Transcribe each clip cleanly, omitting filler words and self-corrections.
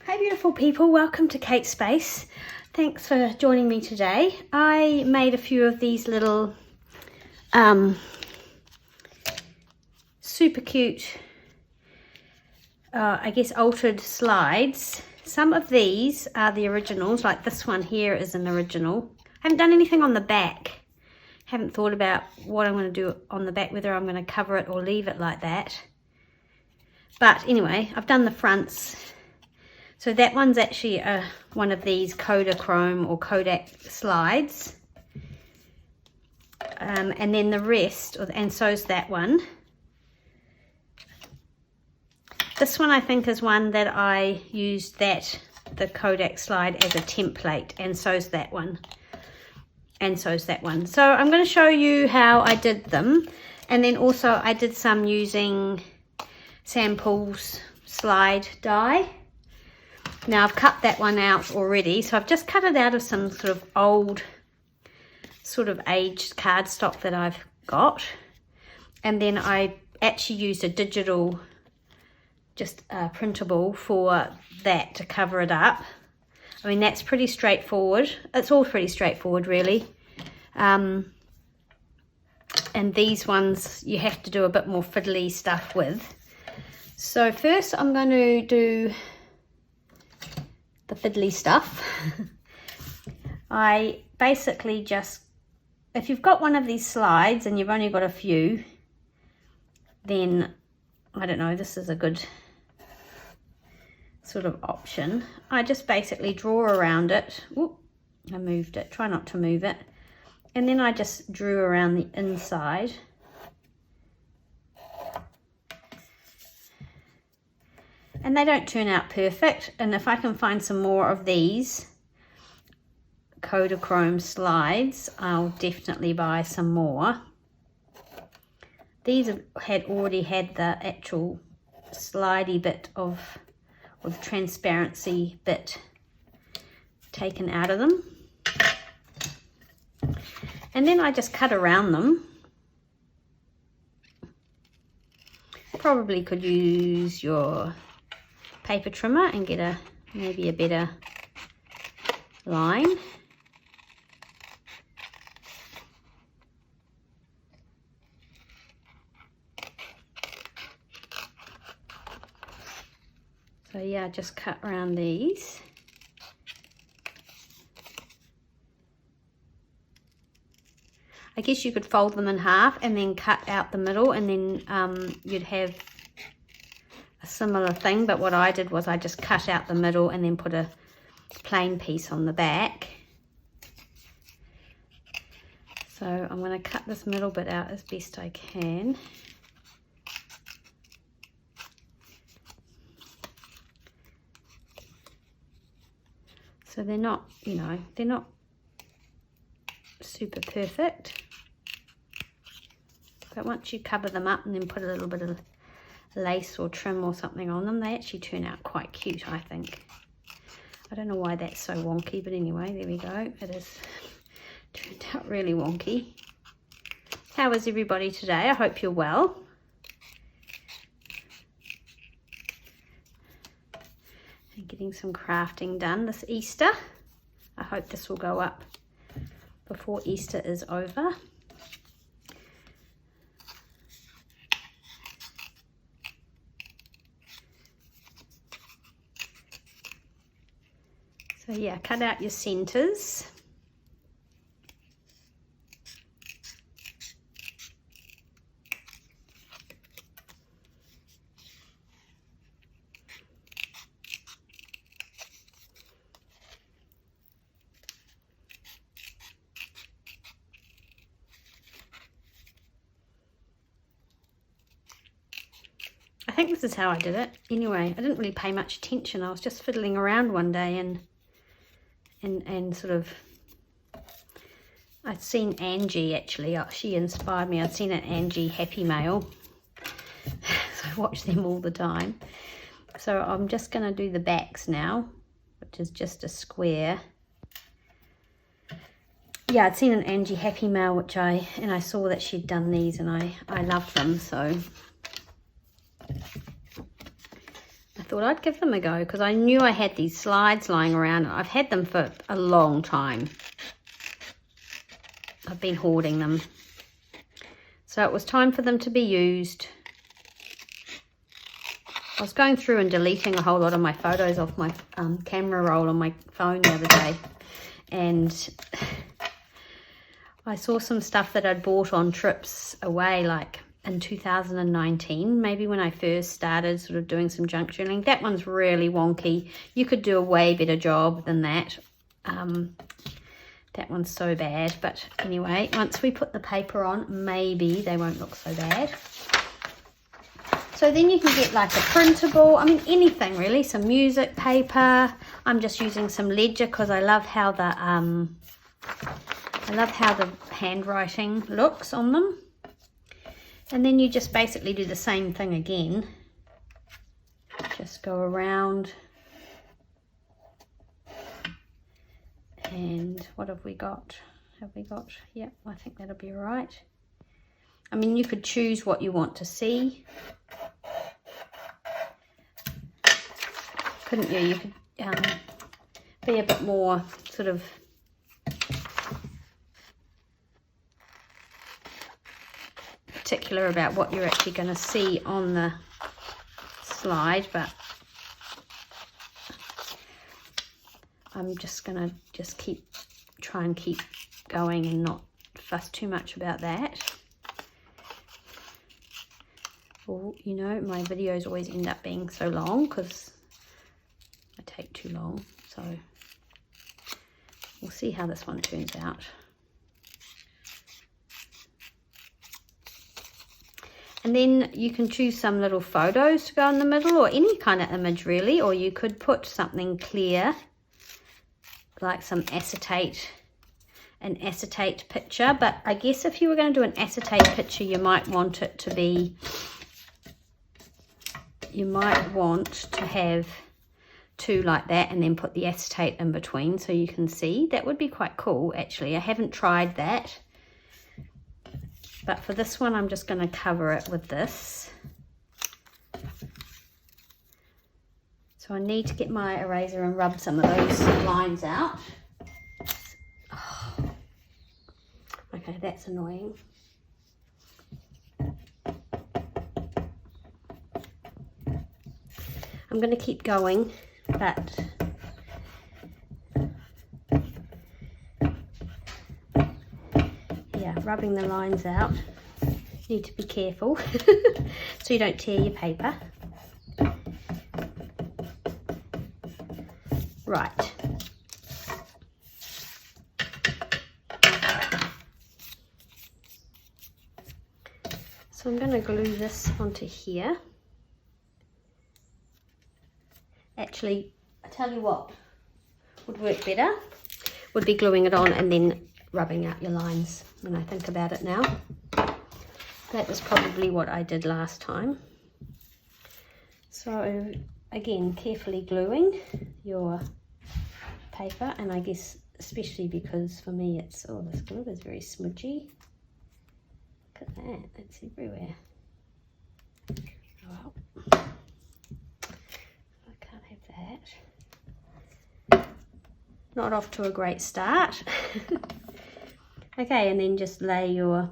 Hey beautiful people, welcome to Kate's Space. Thanks for joining me today. I made a few of these little super cute, I guess altered slides. Some of these are the originals, like this one here is an original. I haven't done anything on the back. Haven't thought about what I'm going to do on the back, whether I'm going to cover it or leave it like that. But anyway, I've done the fronts. So that one's actually one of these Kodachrome or Kodak slides. And then the rest, and so's that one. This one I think is one that I used the Kodak slide as a template, and so's that one. And so's that one. So I'm going to show you how I did them. And then also I did some using Sam Paul's slide die. Now I've cut that one out already, so I've just cut it out of some sort of old, sort of aged cardstock that I've got. And then I actually used a digital, just printable for that to cover it up. I mean, that's pretty straightforward. It's all pretty straightforward, really. And these ones you have to do a bit more fiddly stuff with. So first I'm going to do the fiddly stuff. I basically just, if you've got one of these slides and you've only got a few, then I don't know, this is a good sort of option. I just basically draw around it. Oop, I moved it, try not to move it. And then I just drew around the inside. And they don't turn out perfect, and if I can find some more of these Kodachrome slides, I'll definitely buy some more. These had already had the actual slidey bit of, or the transparency bit taken out of them. And then I just cut around them. Probably could use your paper trimmer and get maybe a better line. So yeah, just cut around these. I guess you could fold them in half and then cut out the middle, and then you'd have a similar thing, but what I did was I just cut out the middle and then put a plain piece on the back. So I'm going to cut this middle bit out as best I can. So they're not, you know, they're not super perfect, but once you cover them up and then put a little bit of lace or trim or something on them, they actually turn out quite cute, I think. I don't know why that's so wonky, but anyway, there we go. It is turned out really wonky. How is everybody today? I hope you're well. And getting some crafting done this Easter. I hope this will go up before Easter is over. So yeah, cut out your centers. I think this is how I did it. Anyway, I didn't really pay much attention. I was just fiddling around one day and sort of, I'd seen Angie actually, she inspired me. I'd seen an Angie Happy Mail, so I watch them all the time. So I'm just going to do the backs now, which is just a square. Yeah, I'd seen an Angie Happy Mail, which I saw that she'd done these, and I loved them, so I thought I'd give them a go because I knew I had these slides lying around. I've had them for a long time. I've been hoarding them. So it was time for them to be used. I was going through and deleting a whole lot of my photos off my camera roll on my phone the other day. And I saw some stuff that I'd bought on trips away, like in 2019, maybe when I first started sort of doing some junk journaling. That one's really wonky. You could do a way better job than that. That one's so bad. But anyway, once we put the paper on, maybe they won't look so bad. So then you can get like a printable, I mean anything really, some music paper. I'm just using some ledger because I love how the handwriting looks on them. And then you just basically do the same thing again. Just go around. And what have we got? Yep, I think that'll be right. I mean, you could choose what you want to see. Couldn't you? You could be a bit more sort of particular about what you're actually going to see on the slide, but I'm just going to try and keep going and not fuss too much about that. Well, you know, my videos always end up being so long because I take too long, so we'll see how this one turns out. And then you can choose some little photos to go in the middle, or any kind of image really, or you could put something clear like some acetate, an acetate picture. But I guess if you were going to do an acetate picture, you might want it to be, you might want to have two like that and then put the acetate in between so you can see. That would be quite cool actually. I haven't tried that. But for this one, I'm just going to cover it with this. So I need to get my eraser and rub some of those lines out. Oh. Okay, that's annoying. I'm going to keep going, but yeah, rubbing the lines out. You need to be careful so you don't tear your paper. Right. So I'm going to glue this onto here. Actually, I tell you what would work better, would be gluing it on and then rubbing out your lines when I think about it now. That is probably what I did last time. So again, carefully gluing your paper, and I guess especially because for me it's, oh, this glue is very smudgy. Look at that, it's everywhere. Well, I can't have that. Not off to a great start. Okay, and then just lay your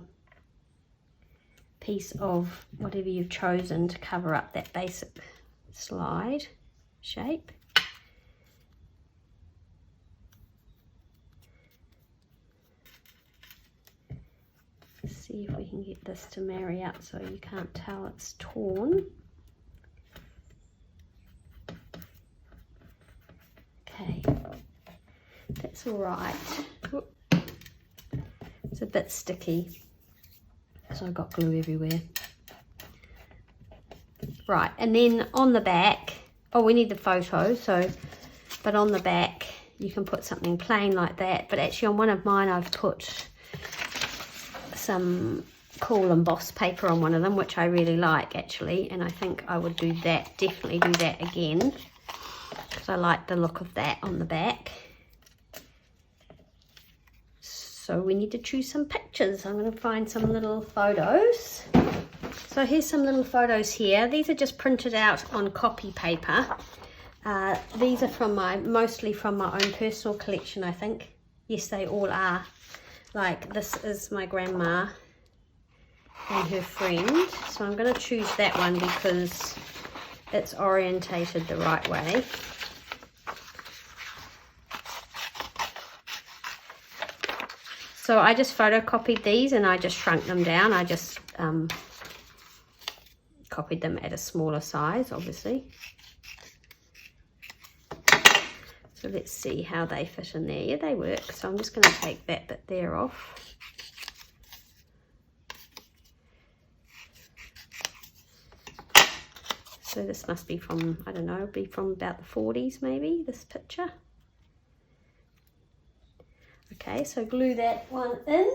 piece of whatever you've chosen to cover up that basic slide shape. Let's see if we can get this to marry up so you can't tell it's torn. Okay, that's all right. It's a bit sticky, so I've got glue everywhere. Right, and then on the back, oh, we need the photo, so, but on the back you can put something plain like that, but actually on one of mine I've put some cool embossed paper on one of them, which I really like actually, and I think I would do that, definitely do that again, because I like the look of that on the back. So we need to choose some pictures. I'm going to find some little photos. So here's some little photos here. These are just printed out on copy paper. These are mostly from my own personal collection, I think. Yes, they all are. Like, this is my grandma and her friend. So I'm going to choose that one because it's orientated the right way. So I just photocopied these and I just shrunk them down. I just copied them at a smaller size, obviously. So let's see how they fit in there. Yeah, they work. So I'm just going to take that bit there off. So this must be from, I don't know, be from about the 40s maybe, this picture. Okay, so glue that one in.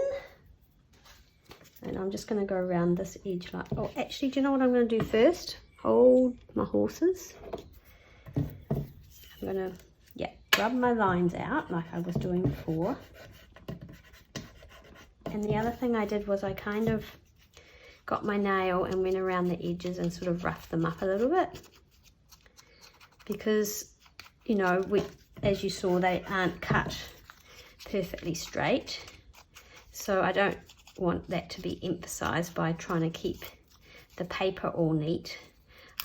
And I'm just going to go around this edge like, oh, actually, do you know what I'm going to do first? Hold my horses. I'm going to, yeah, rub my lines out like I was doing before. And the other thing I did was I kind of got my nail and went around the edges and sort of roughed them up a little bit. Because, you know, as you saw, they aren't cut perfectly straight. So I don't want that to be emphasized by trying to keep the paper all neat.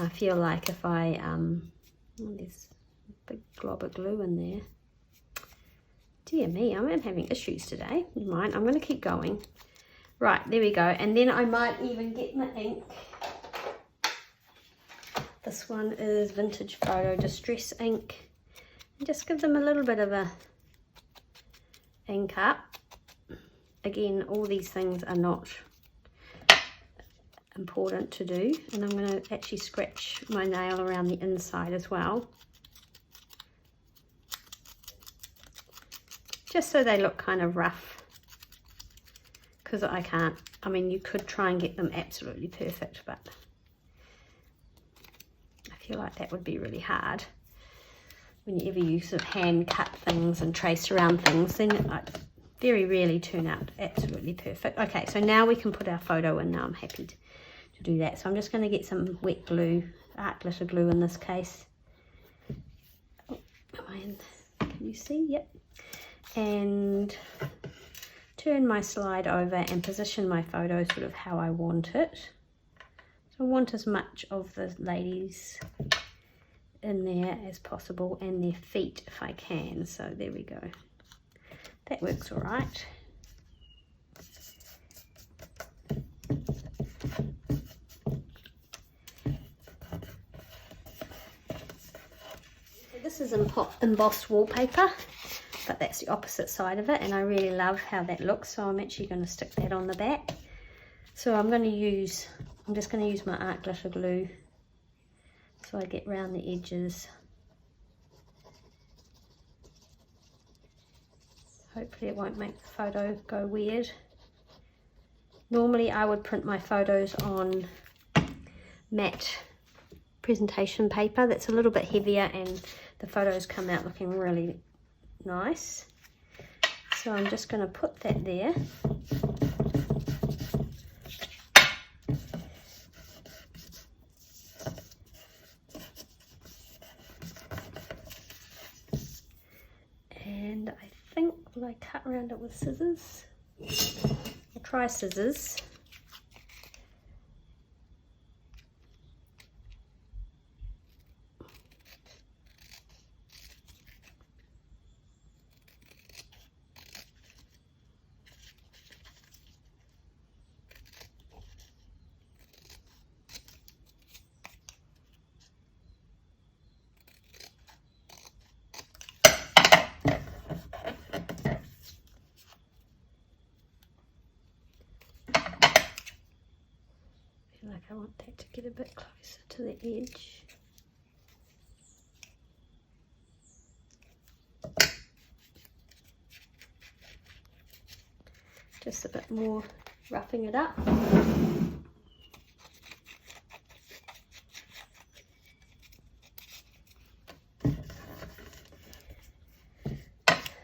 I feel like if I oh, there's a big glob of glue in there. Dear me, I'm having issues today. Never mind, I'm going to keep going. Right, there we go. And then I might even get my ink. This one is Vintage Photo Distress ink. And just give them a little bit of a ink up. Again, all these things are not important to do. And I'm going to actually scratch my nail around the inside as well. Just so they look kind of rough. Because I can't, I mean, you could try and get them absolutely perfect, but I feel like that would be really hard. Whenever you sort of hand cut things and trace around things, then it very rarely turn out absolutely perfect. Okay, so now we can put our photo in. Now I'm happy to do that. So I'm just going to get some wet glue, art glitter glue in this case. Oh, am I in? Can you see? Yep. And turn my slide over and position my photo sort of how I want it. So I want as much of the ladies in there as possible and their feet if I can. So there we go. That works all right. This is embossed wallpaper, but that's the opposite side of it, and I really love how that looks, so I'm actually going to stick that on the back. So I'm just going to use my art glitter glue so I get round the edges. Hopefully it won't make the photo go weird. Normally I would print my photos on matte presentation paper that's a little bit heavier and the photos come out looking really nice. So I'm just going to put that there. And I think, will I cut around it with scissors? I'll try scissors. I want that to get a bit closer to the edge. Just a bit more roughing it up.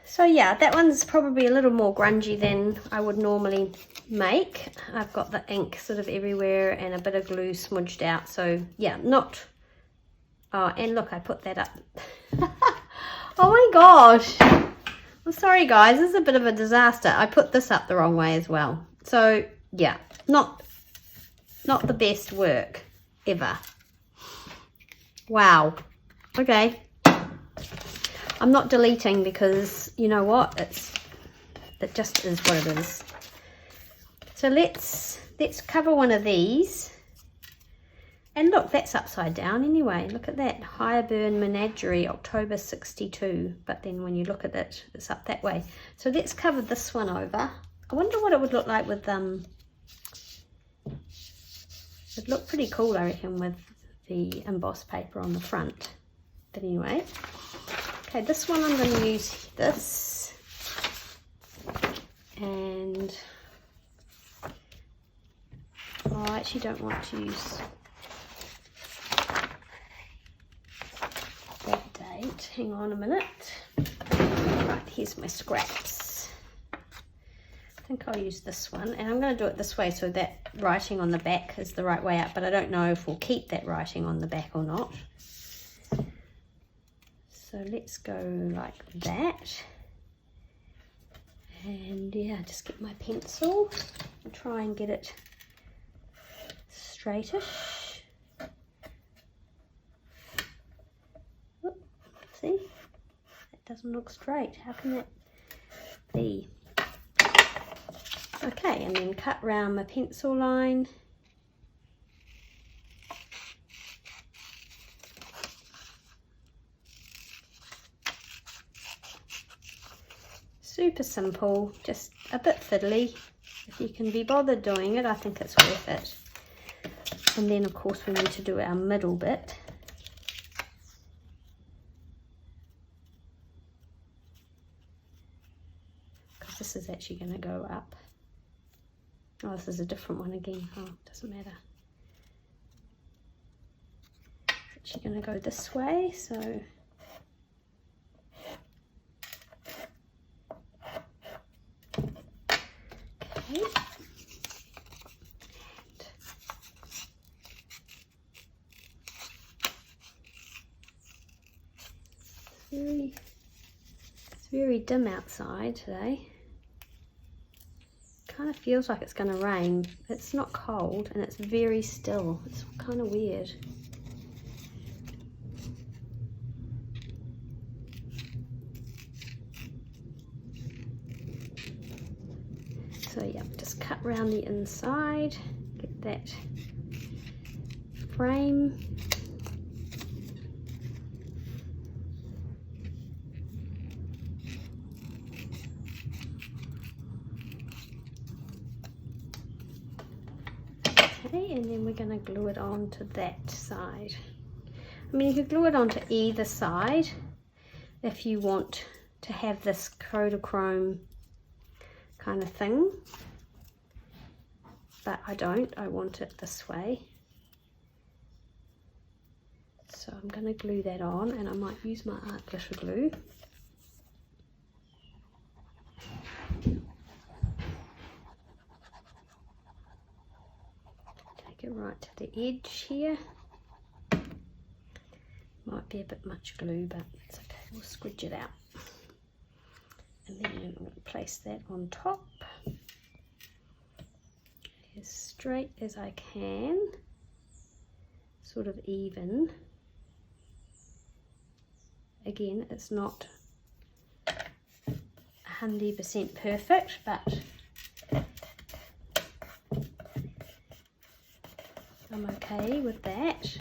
So yeah, that one's probably a little more grungy than I would normally make. I've got the ink sort of everywhere and a bit of glue smudged out, so yeah, not, oh, and look, I put that up. Oh my gosh, I'm sorry guys, this is a bit of a disaster. I put this up the wrong way as well, so yeah, not the best work ever. Wow. Okay, I'm not deleting because you know what, it just is what it is. So let's cover one of these, and look, that's upside down anyway. Look at that, Highburn Menagerie, October 62, but then when you look at it, it's up that way. So let's cover this one over. I wonder what it would look like with it'd look pretty cool, I reckon, with the embossed paper on the front. But anyway, okay, this one I'm going to use this, and oh, I actually don't want to use that date. Hang on a minute. Right, here's my scraps. I think I'll use this one, and I'm going to do it this way so that writing on the back is the right way up, but I don't know if we'll keep that writing on the back or not. So let's go like that. And yeah, just get my pencil and try and get it straightish. Oop, see, that doesn't look straight. How can that be? Okay, and then cut round my pencil line. Super simple, just a bit fiddly. If you can be bothered doing it, I think it's worth it. And then of course we need to do our middle bit. Because this is actually going to go up. Oh, this is a different one again. Oh, doesn't matter. It's actually going to go this way, so okay. It's very dim outside today. Kind of feels like it's going to rain. It's not cold and it's very still. It's kind of weird. So yeah, just cut around the inside, get that frame. And then we're going to glue it onto that side. I mean, you could glue it onto either side if you want to have this Kodachrome kind of thing, but I don't. I want it this way. So I'm going to glue that on, and I might use my art glitter glue. It right to the edge here. Might be a bit much glue, but it's okay, we'll squidge it out. And then I'm going to place that on top as straight as I can, sort of even. Again, it's not 100% perfect, but I'm okay with that.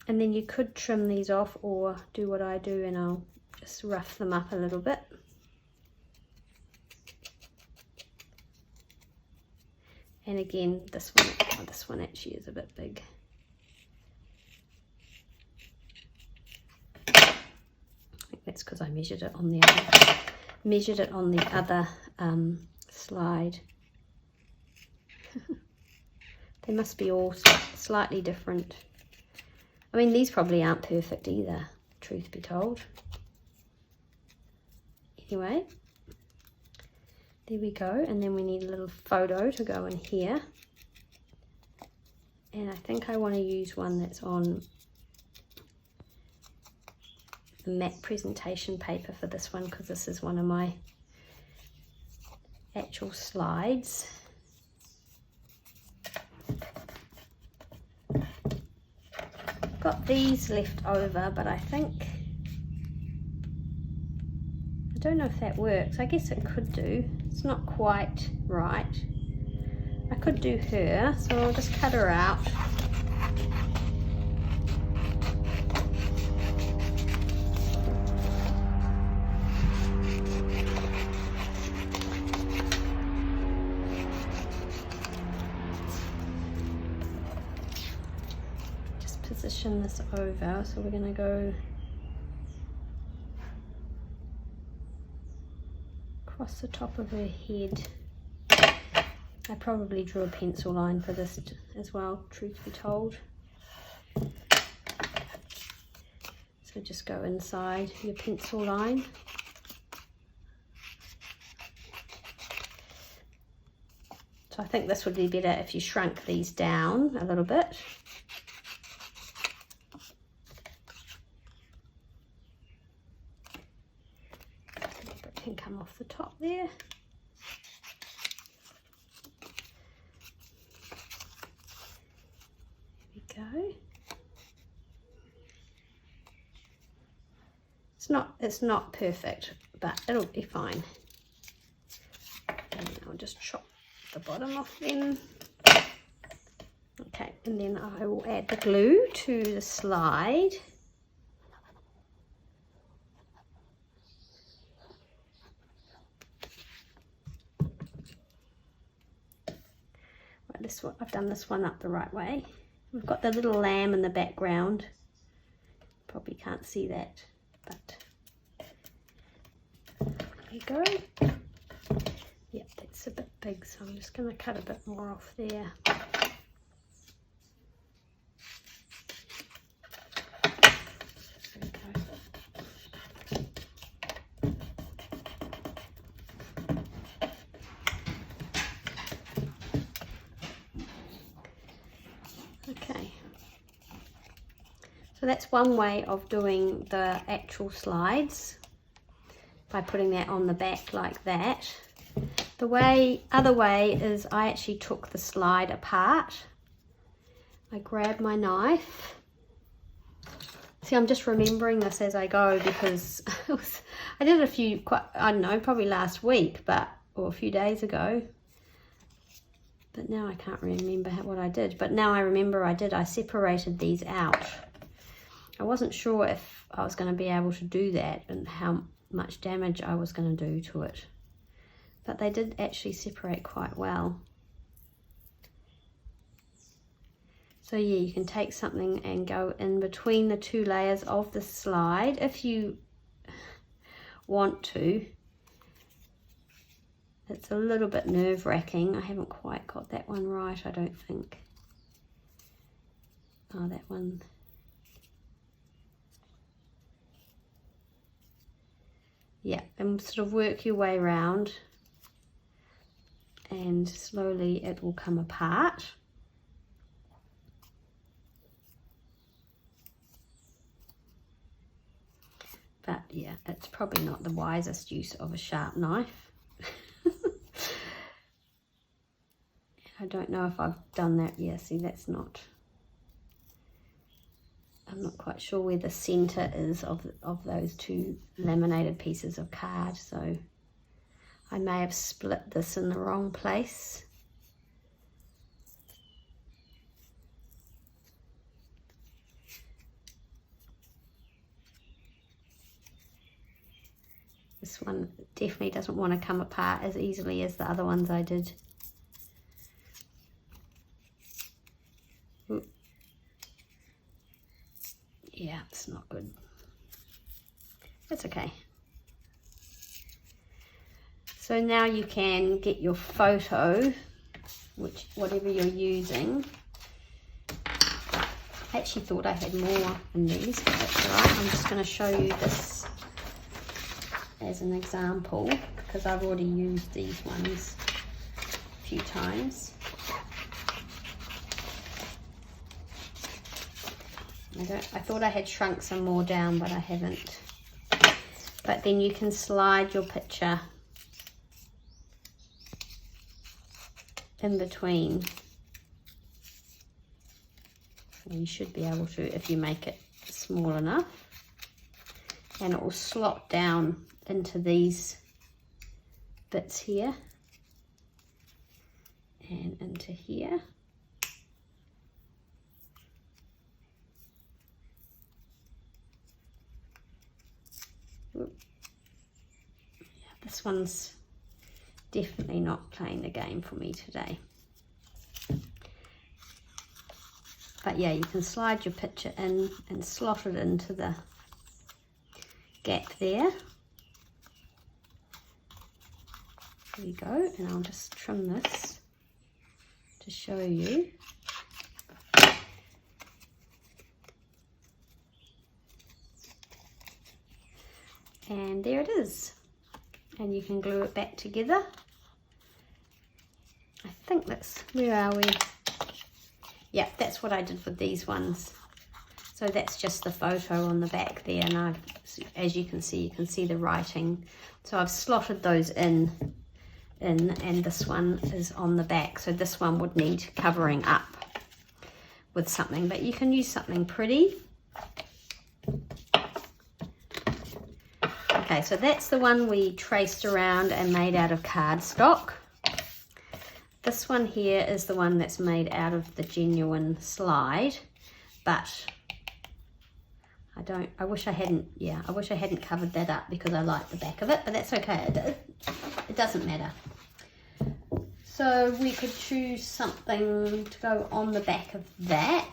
And then you could trim these off or do what I do, and I'll just rough them up a little bit. And again, this one actually is a bit big. I think that's because I measured it on the other slide. They must be all slightly different. I mean, these probably aren't perfect either, truth be told. Anyway, There we go, and then we need a little photo to go in here. And I think I want to use one that's on the matte presentation paper for this one, because this is one of my actual slides. Got these left over, but I think, I don't know if that works. I guess it could do. It's not quite right. I could do her, so I'll just cut her out. Just position this over, so we're going to go across the top of her head. I probably drew a pencil line for this as well, truth be told. So just go inside your pencil line. So I think this would be better if you shrunk these down a little bit. It can come off the top there. Go. It's not perfect, but it'll be fine. And I'll just chop the bottom off then. Okay, and then I will add the glue to the slide. Right, this one, I've done this one up the right way. We've got the little lamb in the background. Probably can't see that, but there you go. Yep, that's a bit big, so I'm just going to cut a bit more off there. Okay, so that's one way of doing the actual slides, by putting that on the back like that. The other way is I actually took the slide apart. I grabbed my knife. See, I'm just remembering this as I go, because I did I don't know, probably last week, or a few days ago. But now I can't remember what I did. But now I remember I separated these out. I wasn't sure if I was going to be able to do that and how much damage I was going to do to it. But they did actually separate quite well. So yeah, you can take something and go in between the two layers of the slide if you want to. It's a little bit nerve-wracking. I haven't quite got that one right, I don't think. Oh, that one. Yeah, and sort of work your way around, and slowly it will come apart. But yeah, it's probably not the wisest use of a sharp knife. I don't know if I've done that. Yeah, see, that's not, I'm not quite sure where the center is of those two laminated pieces of card, so I may have split this in the wrong place. This one definitely doesn't want to come apart as easily as the other ones I did. Yeah, it's not good. That's okay. So now you can get your photo, whatever you're using. I actually thought I had more in these, but that's all right. I'm just going to show you this as an example because I've already used these ones a few times. I thought I had shrunk some more down, but I haven't. But then you can slide your picture in between. You should be able to if you make it small enough. And it will slot down into these bits here and into here. This one's definitely not playing the game for me today. But yeah, you can slide your picture in and slot it into the gap there. There you go, and I'll just trim this to show you. And there it is. And you can glue it back together. I think that's, where are we? Yeah, that's what I did with these ones. So that's just the photo on the back there, and as you can see the writing. So I've slotted those in, and this one is on the back. So this one would need covering up with something, but you can use something pretty. Okay, so that's the one we traced around and made out of cardstock. This one here is the one that's made out of the genuine slide, but I wish I hadn't covered that up because I like the back of it, but that's okay, it doesn't matter. So we could choose something to go on the back of that.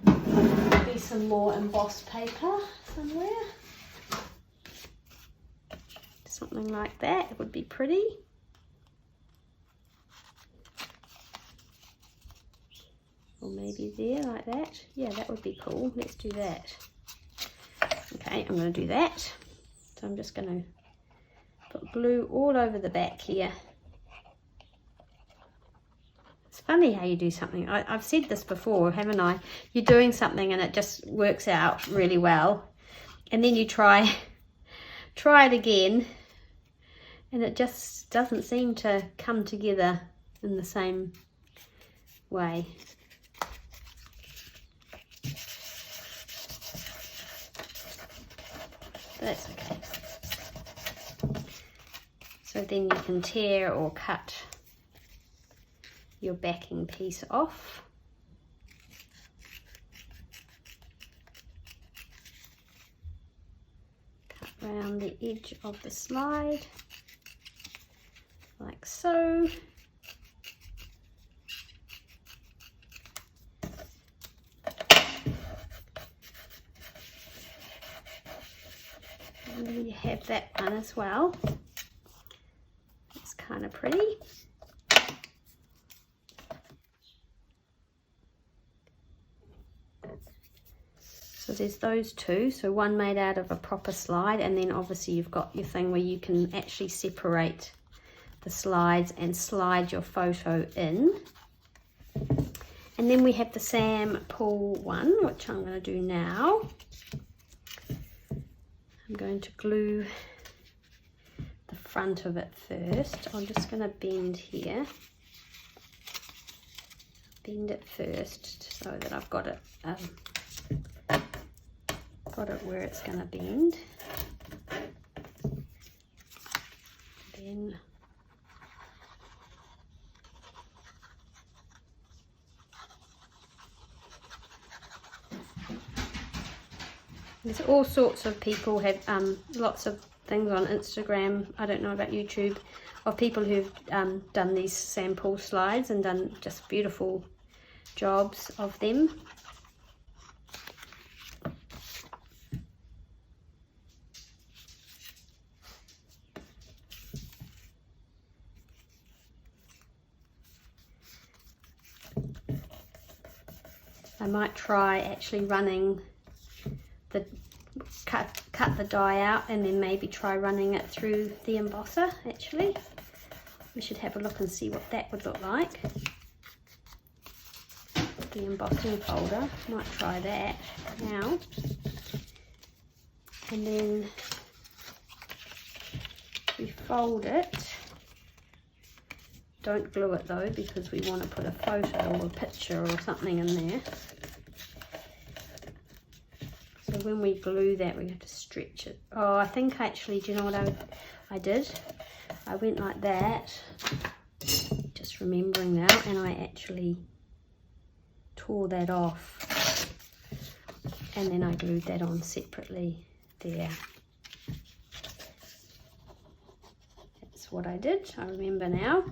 Maybe some more embossed paper somewhere. Something like that, it would be pretty. Or maybe there, like that. Yeah, that would be cool. Let's do that. Okay, I'm going to do that. So I'm just going to put glue all over the back here. It's funny how you do something. I've said this before, haven't I? You're doing something and it just works out really well. And then you try it again. And it just doesn't seem to come together in the same way. But that's okay. So then you can tear or cut your backing piece off. Cut around the edge of the slide. Like so. And then you have that one as well. It's kind of pretty. So there's those two. So one made out of a proper slide, and then obviously you've got your thing where you can actually separate the slides and slide your photo in. And then we have the sample one, which I'm going to do now. I'm going to glue the front of it first. I'm just going to bend here. Bend it first so that I've got it where it's going to bend. Then there's all sorts of people have lots of things on Instagram, I don't know about YouTube, of people who've done these sample slides and done just beautiful jobs of them. I might try actually running the cut the die out and then maybe try running it through the embosser. Actually, we should have a look and see what that would look like. The embossing folder, might try that now. And then we fold it. Don't glue it though, because we want to put a photo or a picture or something in there. So when we glue that, we have to stretch it. Oh, I think actually, do you know what I did? I went like that, just remembering now, and I actually tore that off. And then I glued that on separately there. That's what I did, I remember now.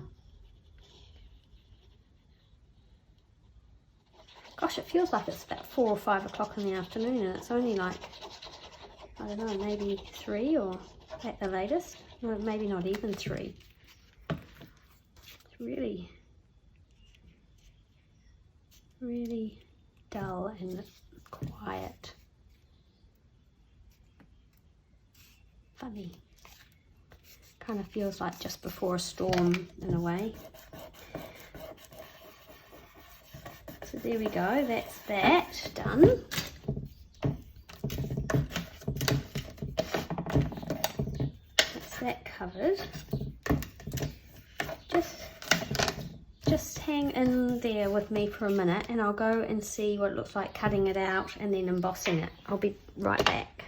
Gosh, it feels like it's about 4 or 5 o'clock in the afternoon and it's only like, I don't know, maybe 3 or at the latest. No, maybe not even 3. It's really, really dull and quiet. Funny. Kind of feels like just before a storm in a way. So there we go, that's that done. That's that covered. Just hang in there with me for a minute and I'll go and see what it looks like cutting it out and then embossing it. I'll be right back.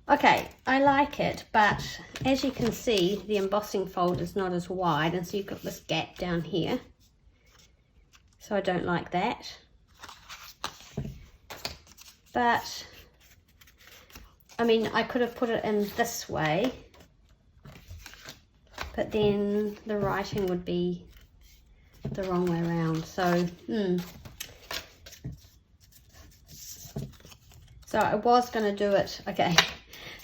Okay, I like it, but as you can see, the embossing folder is not as wide, and so you've got this gap down here. So I don't like that. But, I mean, I could have put it in this way, but then the writing would be the wrong way around. So, So I was going to do it, okay.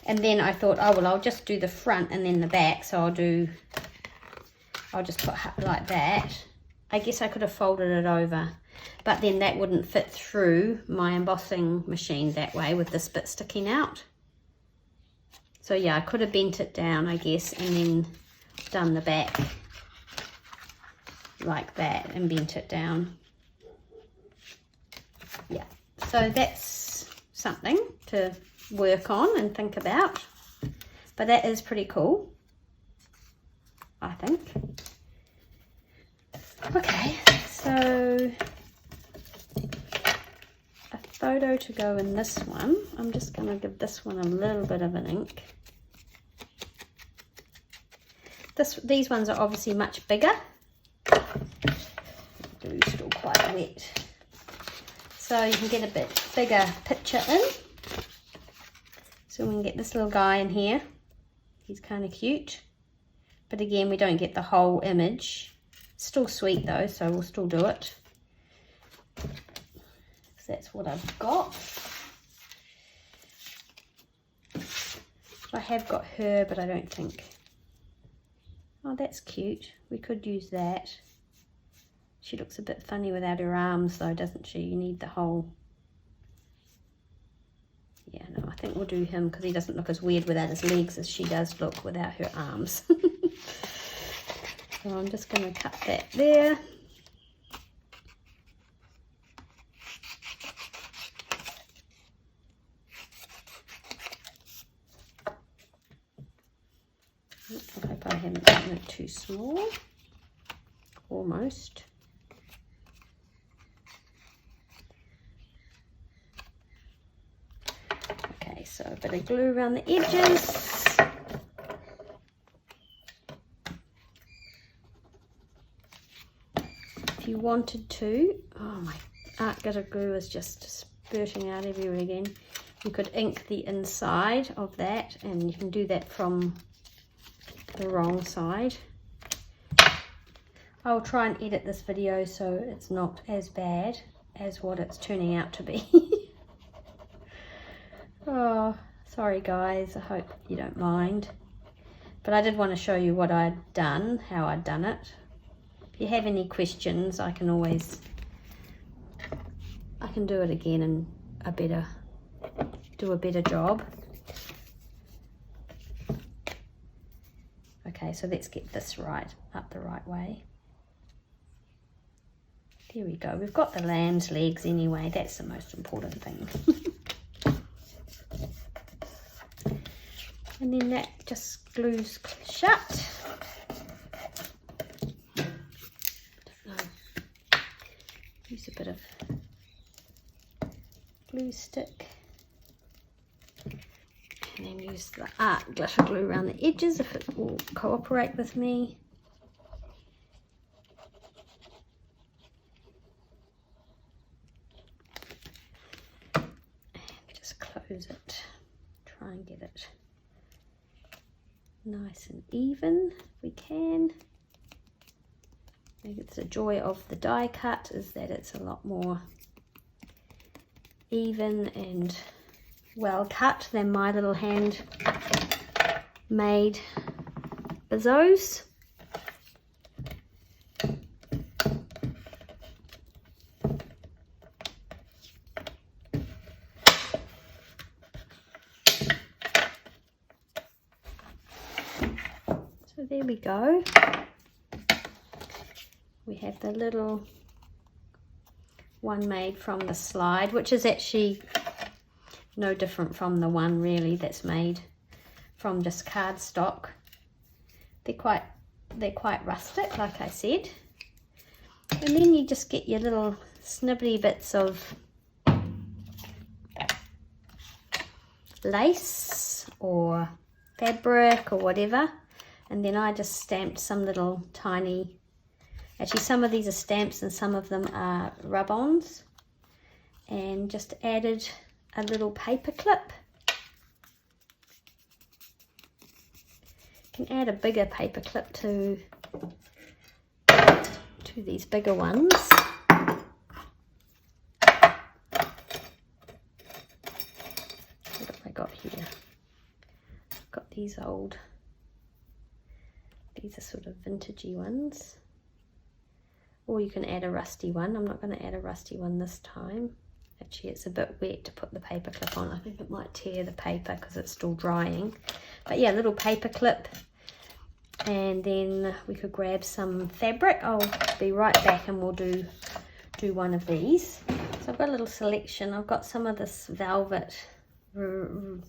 And then I thought, oh, well, I'll just do the front and then the back. So I'll just put like that. I guess I could have folded it over, but then that wouldn't fit through my embossing machine that way with this bit sticking out. So yeah, I could have bent it down, I guess, and then done the back like that and bent it down. Yeah, so that's something to work on and think about, but that is pretty cool, I think. Okay, so a photo to go in this one. I'm just going to give this one a little bit of an ink. These ones are obviously much bigger. The glue's still quite wet, so you can get a bit bigger picture in. So we can get this little guy in here. He's kind of cute, but again, we don't get the whole image. Still sweet though, so we'll still do it. So that's what I've got. I have got her, but I don't think. Oh, that's cute. We could use that. She looks a bit funny without her arms though, doesn't she? You need the whole... Yeah, no, I think we'll do him because he doesn't look as weird without his legs as she does look without her arms. So I'm just going to cut that there. I hope I haven't done it too small. Almost. Okay, so a bit of glue around the edges. You wanted to, oh my art glitter glue is just spurting out everywhere again. You could ink the inside of that, and you can do that from the wrong side. I'll try and edit this video so it's not as bad as what it's turning out to be. Oh, sorry guys, I hope you don't mind. But I did want to show you what I'd done, how I'd done it. If you have any questions, I can do it again in a better do a better job. Okay, so let's get this right, up the right way. There we go. We've got the lamb's legs anyway. That's the most important thing. And then that just glues shut. Use a bit of glue stick. And then use the art glitter glue around the edges if it will cooperate with me. And just close it. Try and get it nice and even if we can. I think it's the joy of the die cut is that it's a lot more even and well cut than my little hand made bizzos. So there we go. We have the little one made from the slide, which is actually no different from the one really that's made from just cardstock. They're quite rustic, like I said. And then you just get your little snibbly bits of lace or fabric or whatever. And then I just stamped some little tiny, actually some of these are stamps and some of them are rub-ons, and just added a little paper clip. You can add a bigger paper clip to these bigger ones. What have I got here? I've got these are sort of vintagey ones. Or you can add a rusty one. I'm not going to add a rusty one this time. Actually, it's a bit wet to put the paper clip on. I think it might tear the paper because it's still drying. But yeah, little paper clip. And then we could grab some fabric. I'll be right back and we'll do one of these. So I've got a little selection. I've got some of this velvet ribbon,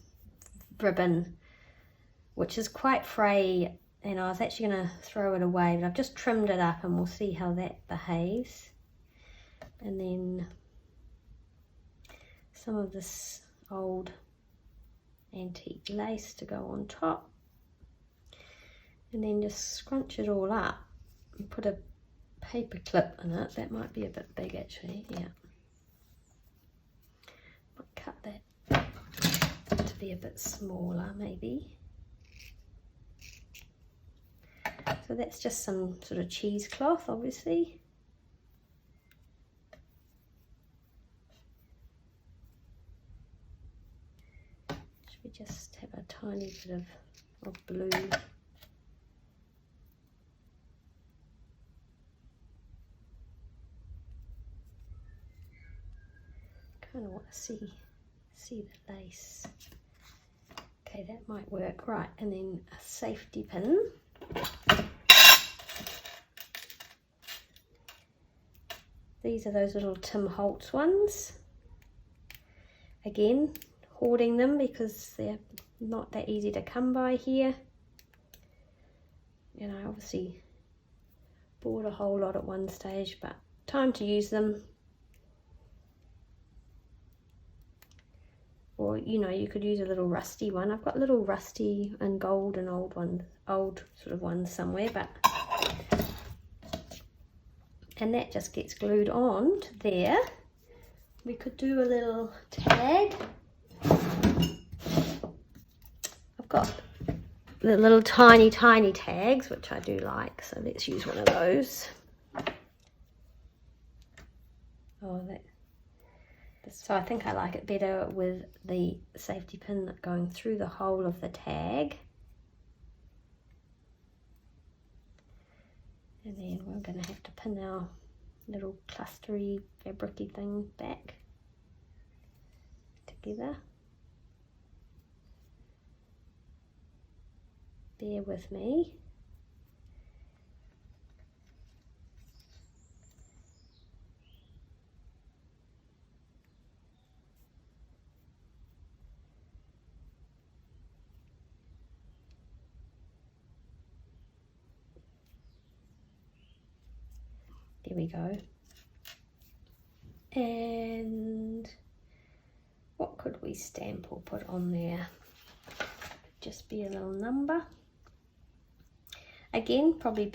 which is quite frayy. And I was actually going to throw it away, but I've just trimmed it up and we'll see how that behaves. And then some of this old antique lace to go on top. And then just scrunch it all up and put a paper clip in it. That might be a bit big actually, yeah. Might cut that to be a bit smaller maybe. So that's just some sort of cheesecloth, obviously. Should we just have a tiny bit of blue? Kind of want to see the lace. Okay, that might work. Right, and then a safety pin. These are those little Tim Holtz ones. Again, hoarding them because they're not that easy to come by here. And I obviously bought a whole lot at one stage, but time to use them. Or, you know, you could use a little rusty one. I've got little rusty and gold and old sort of ones somewhere, but and that just gets glued on to there. We could do a little tag. I've got the little tiny tags, which I do like, so let's use one of those. Oh, so I think I like it better with the safety pin going through the hole of the tag. And then we're going to have to pin our little clustery fabricy thing back together. bear with me. There we go. And what could we stamp or put on there? Just be a little number. Again, probably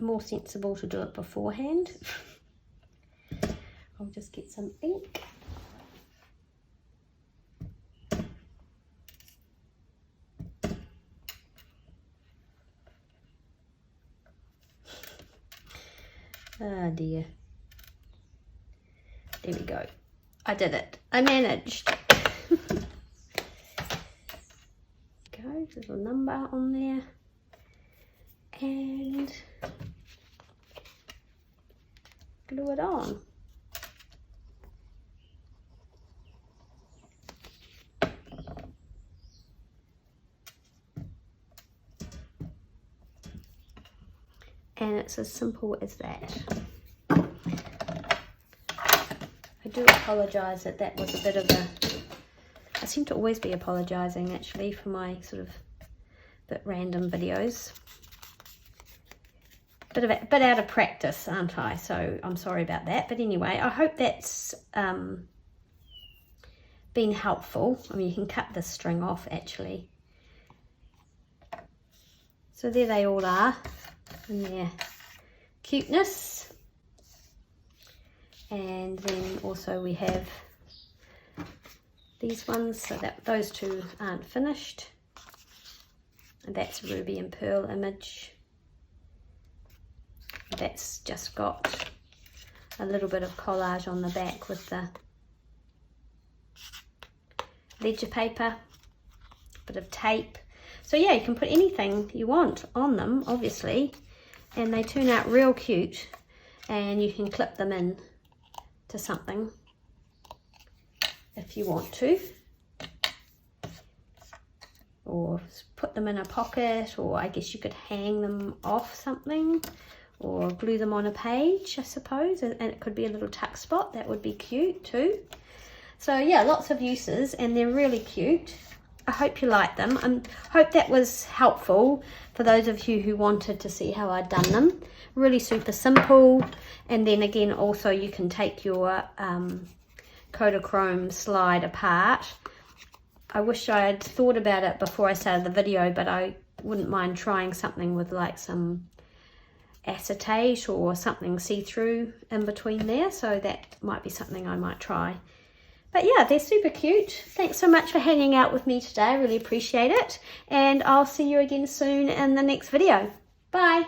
more sensible to do it beforehand. I'll just get some ink. Oh dear. There we go. I did it. I managed. Go, little number on there. And glue it on. And it's as simple as that. I do apologise that was a bit of a... I seem to always be apologising actually for my sort of bit random videos. Bit out of practice, aren't I? So I'm sorry about that. But anyway, I hope that's been helpful. I mean, you can cut the string off actually. So there they all are. And their cuteness, and then also we have these ones, so that those two aren't finished, and that's a ruby and pearl image. That's just got a little bit of collage on the back with the ledger paper, a bit of tape. So yeah, you can put anything you want on them, obviously. And they turn out real cute, and you can clip them in to something if you want to, or put them in a pocket, or I guess you could hang them off something or glue them on a page, I suppose, and it could be a little tuck spot. That would be cute too. So yeah, lots of uses, and they're really cute. I hope you like them. I hope that was helpful for those of you who wanted to see how I'd done them. Really super simple. And then again, also you can take your Kodachrome slide apart. I wish I had thought about it before I started the video, but I wouldn't mind trying something with like some acetate or something see-through in between there. So that might be something I might try. But yeah, they're super cute. Thanks so much for hanging out with me today. I really appreciate it. And I'll see you again soon in the next video. Bye.